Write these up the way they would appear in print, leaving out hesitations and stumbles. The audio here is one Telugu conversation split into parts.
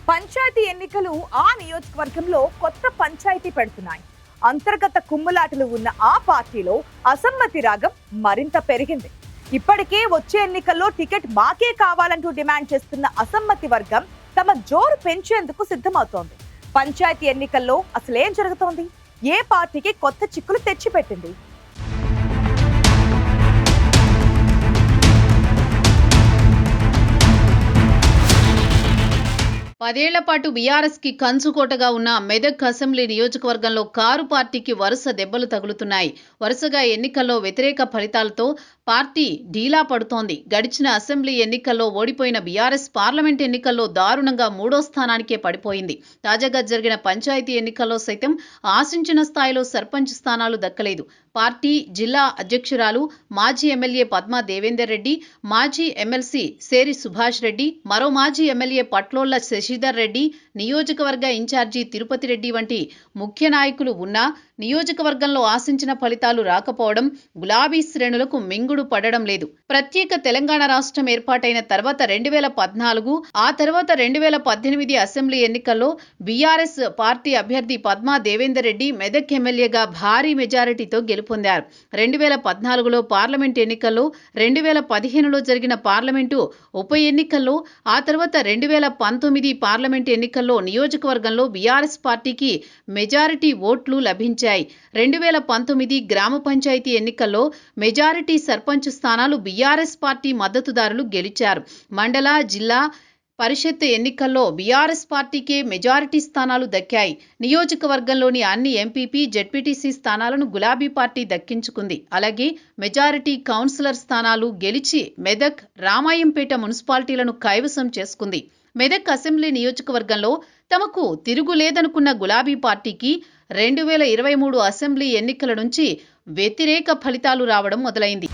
పంచాయతీ ఎన్నికలు ఆ నియోజకవర్గంలో కొత్త పంచాయతీ పెడుతున్నాయి. అంతర్గత కుమ్ములాటలు ఉన్న ఆ పార్టీలో అసమ్మతి రాగం మరింత పెరిగింది. ఇప్పటికే వచ్చే ఎన్నికల్లో టికెట్ మాకే కావాలంటూ డిమాండ్ చేస్తున్న అసమ్మతి వర్గం తమ జోరు పెంచేందుకు సిద్ధమవుతోంది. పంచాయతీ ఎన్నికల్లో అసలేం జరుగుతోంది? ఏ పార్టీకి కొత్త చిక్కులు తెచ్చిపెట్టింది? 10 ఏళ్ల పాటు బీఆర్ఎస్ కి కంచుకోటగా ఉన్న మెదక్ అసెంబ్లీ నియోజకవర్గంలో కారు పార్టీకి వరుస దెబ్బలు తగులుతున్నాయి. వరుసగా ఎన్నికల్లో వ్యతిరేక ఫలితాలతో పార్టీ ఢీలా పడుతోంది. గడిచిన అసెంబ్లీ ఎన్నికల్లో ఓడిపోయిన బీఆర్ఎస్ పార్లమెంట్ ఎన్నికల్లో దారుణంగా 3వ స్థానానికే పడిపోయింది. తాజాగా జరిగిన పంచాయతీ ఎన్నికల్లో సైతం ఆశించిన స్థాయిలో సర్పంచ్ స్థానాలు దక్కలేదు. పార్టీ జిల్లా అధ్యక్షురాలు మాజీ ఎమ్మెల్యే పద్మా దేవేందర్ రెడ్డి, మాజీ ఎమ్మెల్సీ సేరి సుభాష్ రెడ్డి, మరో మాజీ ఎమ్మెల్యే పట్లోళ్ల శశిధర్ రెడ్డి, నియోజకవర్గ ఇన్ఛార్జి తిరుపతి రెడ్డి వంటి ముఖ్య నాయకులు ఉన్నా నియోజకవర్గంలో ఆశించిన ఫలితాలు రాకపోవడం గులాబీ శ్రేణులకు మింగుడు పడడం లేదు. ప్రత్యేక తెలంగాణ రాష్ట్రం ఏర్పాటైన తర్వాత 2014, ఆ తర్వాత 2018 అసెంబ్లీ ఎన్నికల్లో బీఆర్ఎస్ పార్టీ అభ్యర్థి పద్మా దేవేందర్ రెడ్డి మెదక్ ఎమ్మెల్యేగా భారీ మెజారిటీతో గెలుపొందారు. 2014లో పార్లమెంట్ ఎన్నికల్లో, 2015లో జరిగిన పార్లమెంటు ఉప ఎన్నికల్లో, ఆ తర్వాత 2019 పార్లమెంట్ ఎన్నికల్లో నియోజకవర్గంలో బీఆర్ఎస్ పార్టీకి మెజారిటీ ఓట్లు లభించాయి. 2019 గ్రామ పంచాయతీ ఎన్నికల్లో మెజారిటీ సర్పంచ్ స్థానాలు బీఆర్ఎస్ పార్టీ మద్దతుదారులు గెలిచారు. మండల, జిల్లా పరిషత్ ఎన్నికల్లో బీఆర్ఎస్ పార్టీకే మెజారిటీ స్థానాలు దక్కాయి. నియోజకవర్గంలోని అన్ని ఎంపీపీ, జెడ్పీటీసీ స్థానాలను గులాబీ పార్టీ దక్కించుకుంది. అలాగే మెజారిటీ కౌన్సిలర్ స్థానాలు గెలిచి మెదక్, రామాయంపేట మున్సిపాలిటీలను కైవసం చేసుకుంది. మెదక్ అసెంబ్లీ నియోజకవర్గంలో తమకు తిరుగులేదనుకున్న గులాబీ పార్టీకి 2023 అసెంబ్లీ ఎన్నికల నుంచి వ్యతిరేక ఫలితాలు రావడం మొదలైంది.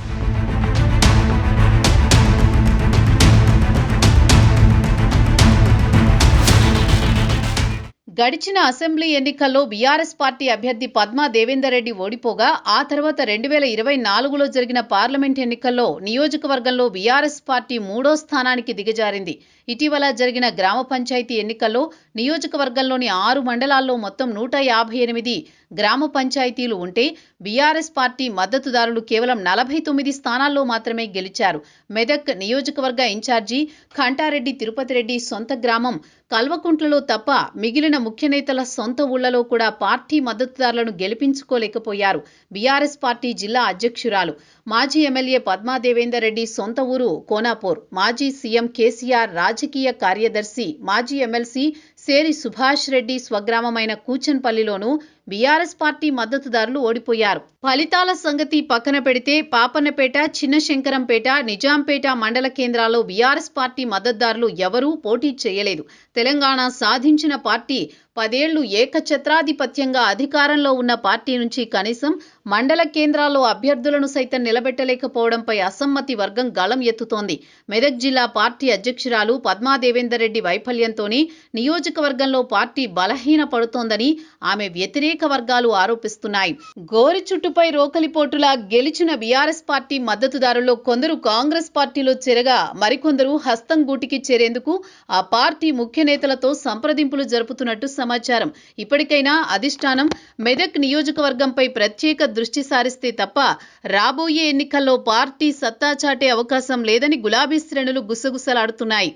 గడిచిన అసెంబ్లీ ఎన్నికల్లో బీఆర్ఎస్ పార్టీ అభ్యర్థి పద్మా దేవేందర్ రెడ్డి ఓడిపోగా, ఆ తర్వాత 2024లో జరిగిన పార్లమెంట్ ఎన్నికల్లో నియోజకవర్గంలో బీఆర్ఎస్ పార్టీ 3వ స్థానానికి దిగజారింది. ఇటీవల జరిగిన గ్రామ పంచాయతీ ఎన్నికల్లో నియోజకవర్గంలోని 6 మండలాల్లో మొత్తం 158 గ్రామ పంచాయతీలు ఉంటే బీఆర్ఎస్ పార్టీ మద్దతుదారులు కేవలం 49 స్థానాల్లో మాత్రమే గెలిచారు. మెదక్ నియోజకవర్గ ఇన్ఛార్జి కంటారెడ్డి తిరుపతి రెడ్డి సొంత గ్రామం కల్వకుంట్లలో తప్ప మిగిలిన ముఖ్య నేతల సొంత ఊళ్లలో కూడా పార్టీ మద్దతుదారులను గెలిపించుకోలేకపోయారు. బీఆర్ఎస్ పార్టీ జిల్లా అధ్యక్షురాలు, మాజీ ఎమ్మెల్యే పద్మా దేవేందర్ రెడ్డి సొంత ఊరు కోనాపూర్, మాజీ సీఎం కేసీఆర్ రాజకీయ కార్యదర్శి, మాజీ ఎమ్మెల్సీ సేరి సుభాష్ రెడ్డి స్వగ్రామమైన కూచన్పల్లిలోనూ బీఆర్ఎస్ పార్టీ మద్దతుదారులు ఓడిపోయారు. ఫలితాల సంగతి పక్కన పెడితే పాపన్నపేట, చిన్నశంకరంపేట, నిజాంపేట మండల కేంద్రాల్లో బీఆర్ఎస్ పార్టీ మద్దతుదారులు ఎవరూ పోటీ చేయలేదు. తెలంగాణ సాధించిన పార్టీ 10 ఏళ్లు ఏకఛత్రాధిపత్యంగా అధికారంలో ఉన్న పార్టీ నుంచి కనీసం మండల కేంద్రాల్లో అభ్యర్థులను సైతం నిలబెట్టలేకపోవడంపై అసమ్మతి వర్గం గళం ఎత్తుతోంది. మెదక్ జిల్లా పార్టీ అధ్యక్షురాలు పద్మా దేవేందర్ రెడ్డి వైఫల్యంతోనే నియోజకవర్గంలో పార్టీ బలహీన పడుతోందని ఆమె వ్యతిరేక వర్గాలు ఆరోపిస్తున్నాయి. గోరి చుట్టుపై రోకలిపోటులా గెలిచిన బీఆర్ఎస్ పార్టీ మద్దతుదారుల్లో కొందరు కాంగ్రెస్ పార్టీలో చేరగా, మరికొందరు హస్తం గూటికి చేరేందుకు ఆ పార్టీ ముఖ్య నేతలతో సంప్రదింపులు జరుపుతున్నట్టు సమాచారం. ఇప్పటికైనా అధిష్టానం మెదక్ నియోజకవర్గంపై ప్రత్యేక దృష్టి సారిస్తే తప్ప రాబోయే ఎన్నికల్లో పార్టీ సత్తా చాటే అవకాశం లేదని గులాబీ శ్రేణులు గుసగుసలాడుతున్నాయి.